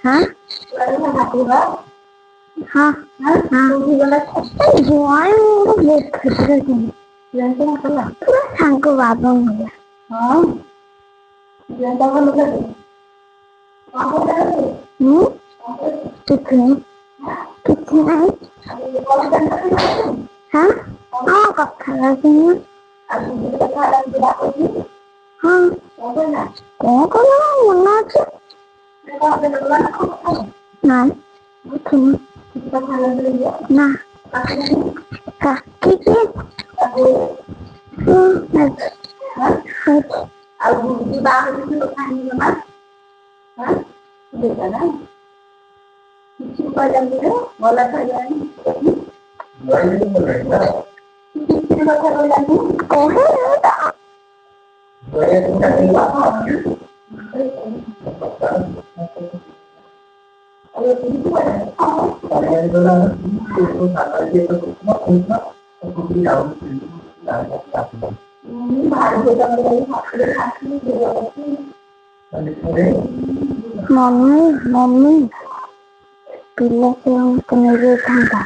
हाँ हाँ हाँ जुआई मोर बहुत खतरे पूरा सांग बाबा मोर हाँ कितने कितने हाँ हाँ कथा लगे हाँ कौन कौन मना अच्छे ना ना काकी के मम्मी मम्मी पिल्ला से हमको नहीं था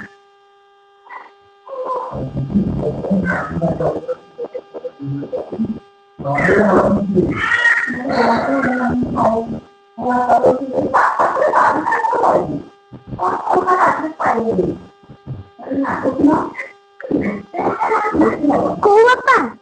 कोई बात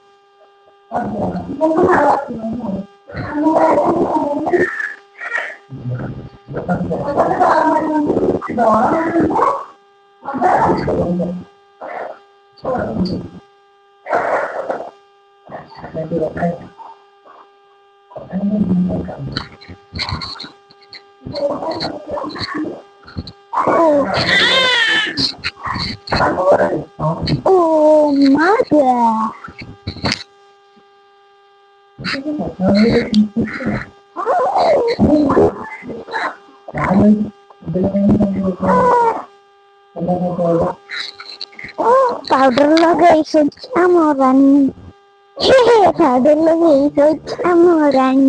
oh my god powder lagi samoran powder lagi samoran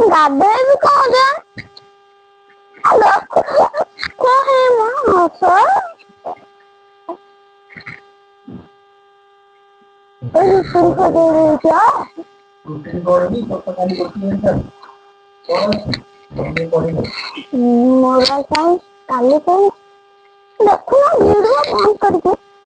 गाधे भी कौन है कौन है माँ सर अरे सुन कर दे रही क्या मोबाइल साइंस काली साइंस देखो ना वीडियो ऑन करके